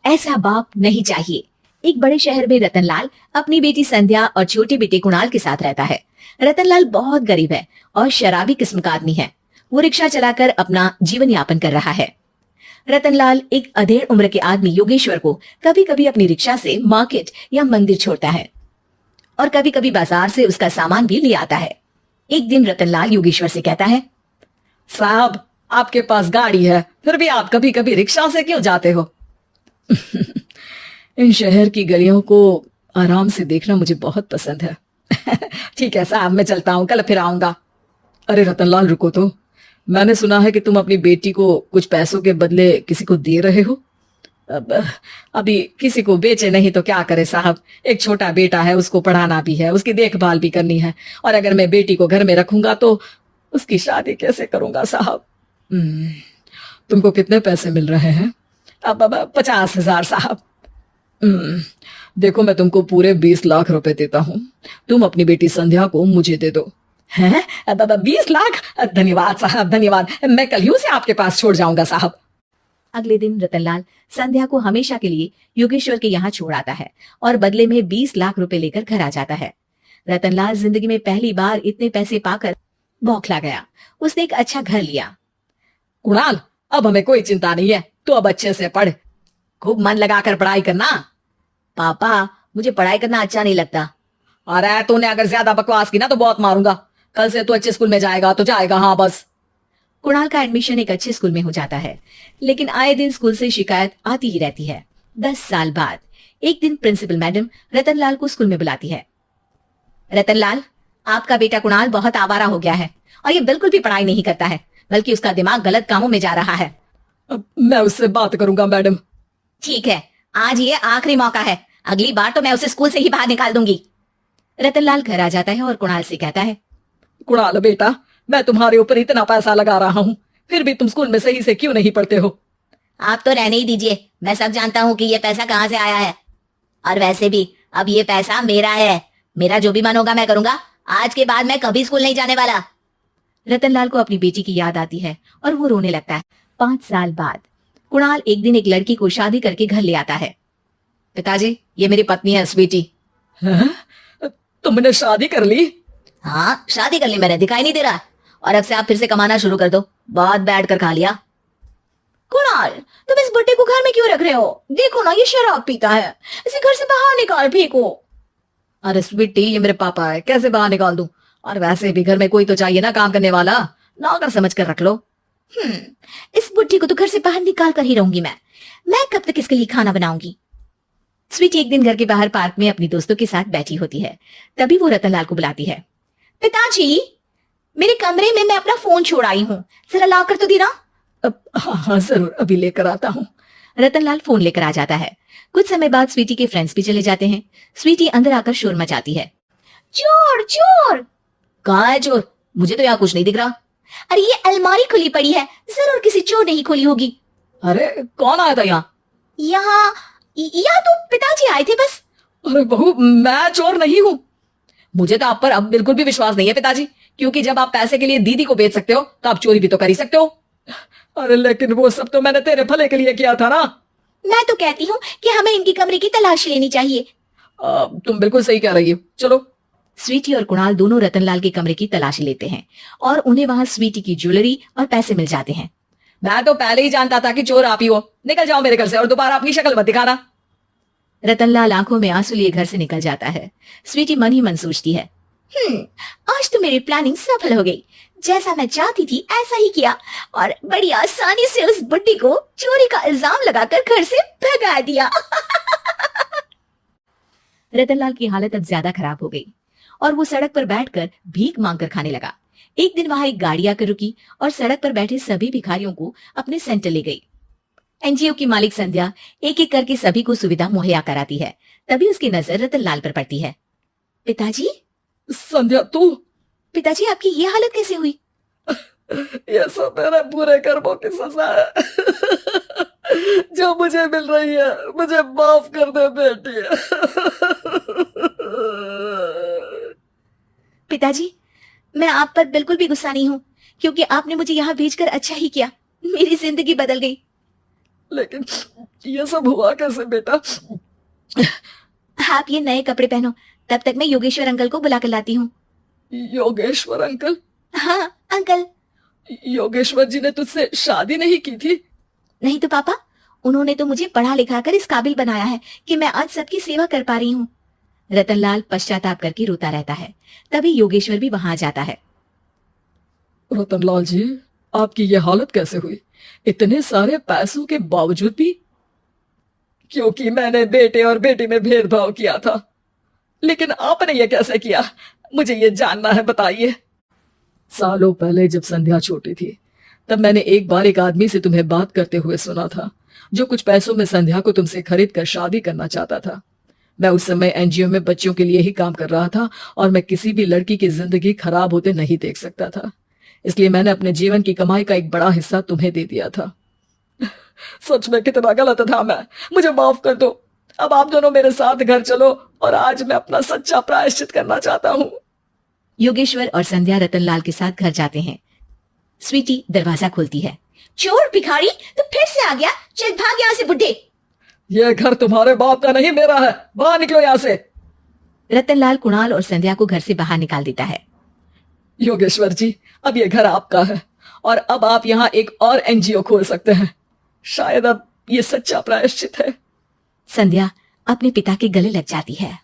ऐसा बाप नहीं चाहिए। एक बड़े शहर में रतनलाल अपनी बेटी संध्या और छोटे बेटे कुणाल के साथ रहता है। रतनलाल बहुत गरीब है और शराबी किस्म का आदमी है। वो रिक्शा चलाकर अपना जीवन यापन कर रहा है। रतनलाल एक अधेड़ उम्र के आदमी योगेश्वर को कभी कभी अपनी रिक्शा से मार्केट या मंदिर छोड़ता है और कभी कभी बाजार से उसका सामान भी ले आता है। एक दिन रतनलाल योगेश्वर से कहता है, साहब, आपके पास गाड़ी है, फिर भी आप कभी कभी रिक्शा से क्यों जाते हो? इन शहर की गलियों को आराम से देखना मुझे बहुत पसंद है। ठीक है साहब, मैं चलता हूँ, कल फिर आऊंगा। अरे रतनलाल, रुको तो। मैंने सुना है कि तुम अपनी बेटी को कुछ पैसों के बदले किसी को दे रहे हो। अभी किसी को बेचे नहीं तो क्या करे साहब। एक छोटा बेटा है, उसको पढ़ाना भी है, उसकी देखभाल भी करनी है, और अगर मैं बेटी को घर में रखूंगा तो उसकी शादी कैसे करूंगा साहब। तुमको कितने पैसे मिल रहे हैं? अब 50,000 साहब। देखो, मैं तुमको पूरे 20 लाख रुपए देता हूँ। तुम अपनी बेटी संध्या को मुझे दे दो। हैं? 20 लाख? धन्यवाद साहब, धन्यवाद। मैं कल ही उसे आपके पास छोड़ जाऊंगा साहब। अगले दिन रतनलाल संध्या को हमेशा के लिए योगेश्वर के यहाँ छोड़ आता है और बदले में 20 लाख रुपए लेकर घर आ जाता है। रतनलाल जिंदगी में पहली बार इतने पैसे पाकर बौखला गया। उसने एक अच्छा घर लिया। कुणाल, अब हमें कोई चिंता नहीं है, तो अब अच्छे से पढ़, खूब मन लगाकर पढ़ाई करना। पापा, मुझे पढ़ाई करना अच्छा नहीं लगता। अरे तूने अगर ज्यादा बकवास की ना तो बहुत मारूंगा। कल से तू अच्छे स्कूल में जाएगा तो जाएगा, हाँ बस। कुणाल का एडमिशन एक अच्छे स्कूल में हो जाता है, लेकिन आए दिन स्कूल से शिकायत आती ही रहती है। 10 साल बाद एक दिन प्रिंसिपल मैडम रतनलाल को स्कूल में बुलाती है। रतनलाल, आपका बेटा कुणाल बहुत आवारा हो गया है और ये बिल्कुल भी पढ़ाई नहीं करता है, बल्कि उसका दिमाग गलत कामों में जा रहा है। मैं उससे बात करूंगा मैडम। ठीक है, आज ये आखिरी मौका है, अगली बार तो मैं उसे स्कूल से ही बाहर निकाल दूंगी। रतनलाल घर आ जाता है और कुणाल से कहता है, कुणाल बेटा, मैं तुम्हारे ऊपर इतना पैसा लगा रहा हूँ, फिर भी तुम स्कूल में सही से क्यों नहीं पढ़ते हो? आप तो रहने ही दीजिए, मैं सब जानता हूँ कि ये पैसा कहाँ से आया है। और वैसे भी अब ये पैसा मेरा है, मेरा जो भी मन होगा मैं करूंगा। आज के बाद मैं कभी स्कूल नहीं जाने वाला। रतनलाल को अपनी बेटी की याद आती है और वो रोने लगता है। 5 साल बाद कुणाल एक दिन एक लड़की को शादी करके घर ले आता है। पिताजी, ये मेरी पत्नी है स्वीटी। तुमने शादी कर ली? हाँ, शादी कर ली मैंने, दिखाई नहीं दे रहा? और अब से आप फिर से कमाना शुरू कर दो, बहुत बैठ कर खा लिया। कुणाल, तुम इस बुड्ढे को घर में क्यों रख रहे हो? देखो ना, ये शराब पीता है, इसे घर से बाहर निकाल फेंको। अरे स्वीटी, ये मेरे पापा है, कैसे बाहर निकाल दूं? और वैसे भी घर में कोई तो चाहिए ना काम करने वाला, नौकर समझ कर रख लो। इस बुड्ढी को तो घर से बाहर निकाल कर ही रहूंगी मैं कब तक इसके लिए खाना बनाऊंगी? स्वीटी एक दिन घर के बाहर पार्क में अपनी दोस्तों के साथ बैठी होती है। तभी वो रतनलाल को बुलाती है। पिताजी, मेरे कमरे में मैं अपना फोन छोड़ आई हूँ, जरा ला कर तो देना। हाँ जरूर, अभी लेकर आता हूँ। रतनलाल फोन लेकर आ जाता है। कुछ समय बाद स्वीटी के फ्रेंड्स भी चले जाते हैं। स्वीटी अंदर आकर शोर मचाती है, चोर चोर। कहाँ है चोर? मुझे तो यहाँ कुछ नहीं दिख रहा। अरे ये अलमारी खुली पड़ी है, जरूर किसी चोर ने ही खोली होगी। अरे कौन आया था यहाँ? यहाँ तो पिताजी आए थे बस। अरे बहू, मैं चोर नहीं हूँ। मुझे तो आप पर अब बिल्कुल भी विश्वास नहीं है पिताजी, क्योंकि जब आप पैसे के लिए दीदी को बेच सकते हो तो आप चोरी भी तो कर ही सकते हो। अरे लेकिन वो सब तो मैंने तेरे भले के लिए किया था ना। मैं तो कहती हूँ कि हमें इनकी कमरे की तलाश लेनी चाहिए। तुम बिल्कुल सही कह रही हो, चलो। स्वीटी और कुणाल दोनों रतनलाल के कमरे की तलाशी लेते हैं और उन्हें वहां स्वीटी की ज्वेलरी और पैसे मिल जाते हैं। मैं तो पहले ही जानता था कि चोर आप ही हो। निकल जाओ मेरे घर से और दोबारा अपनी शक्ल मत दिखाना। रतनलाल आंखों में आंसू लिए घर से निकल जाता है। स्वीटी मन ही मन सोचती है, आज तो मेरी प्लानिंग सफल हो गई। जैसा मैं चाहती थी ऐसा ही किया और बड़ी आसानी से उस बुड्ढी को चोरी का इल्जाम लगाकर घर से भगा दिया। रतनलाल की हालत अब ज्यादा खराब हो गई और वो सड़क पर बैठकर भीख मांगकर खाने लगा। एक दिन वहां एक गाड़ी आकर रुकी और सड़क पर बैठे सभी भिखारियों को अपने सेंटर ले गई। एनजीओ की मालिक संध्या एक एक करके सभी को सुविधा मुहैया कराती है। तभी उसकी नजर रतनलाल पर पड़ती है। पिताजी? संध्या, तू? पिताजी, आपकी ये हालत कैसे हुई? ये सब मेरे बुरे कर्मों की सजा है जो मुझे मिल रही है। मुझे माफ कर दे बेटी। पिताजी, मैं आप पर बिल्कुल भी गुस्सा नहीं हूँ, क्योंकि आपने मुझे यहाँ भेजकर अच्छा ही किया। मेरी जिंदगी बदल गई। लेकिन ये सब हुआ कैसे बेटा? आप ये नए कपड़े पहनो, तब तक मैं योगेश्वर अंकल को बुला कर लाती हूँ। योगेश्वर अंकल? हाँ अंकल। योगेश्वर जी ने तुझसे शादी नहीं की थी? नहीं तो पापा, उन्होंने तो मुझे पढ़ा लिखा कर इस काबिल बनाया है कि मैं आज सबकी सेवा कर पा रही हूँ। रतनलाल पश्चाताप करके रोता रहता है। तभी योगेश्वर भी वहां जाता है। रतनलाल जी, आपकी ये हालत कैसे हुई, इतने सारे पैसों के बावजूद भी? क्योंकि मैंने बेटे और बेटी में भेदभाव किया था। लेकिन आपने ये कैसे किया, मुझे ये जानना है, बताइए। सालों पहले जब संध्या छोटी थी, तब मैंने एक बार एक आदमी से तुम्हें बात करते हुए सुना था, जो कुछ पैसों में संध्या को तुमसे खरीद कर शादी करना चाहता था। मैं उस समय एनजीओ में बच्चों के लिए ही काम कर रहा था और मैं किसी भी लड़की की जिंदगी खराब होते नहीं देख सकता था। इसलिए मैंने अपने जीवन की कमाई का एक बड़ा हिस्सा तुम्हें दे दिया था। सच में कितना गलत था मैं, मुझे माफ कर दो। अब आप दोनों मेरे साथ घर चलो और आज मैं अपना सच्चा प्रायश्चित करना चाहता हूँ। योगेश्वर और संध्या रतनलाल के साथ घर जाते हैं। स्वीटी दरवाजा खोलती है। चोर भिखारी, तो फिर से आ गया, चल भाग यहाँ से बुड्ढे। यह घर तुम्हारे बाप का नहीं, मेरा है, बाहर निकलो यहाँ से। रतनलाल कुणाल और संध्या को घर से बाहर निकाल देता है। योगेश्वर जी, अब ये घर आपका है और अब आप यहाँ एक और एनजीओ खोल सकते हैं। शायद अब ये सच्चा प्रायश्चित है। संध्या अपने पिता के गले लग जाती है।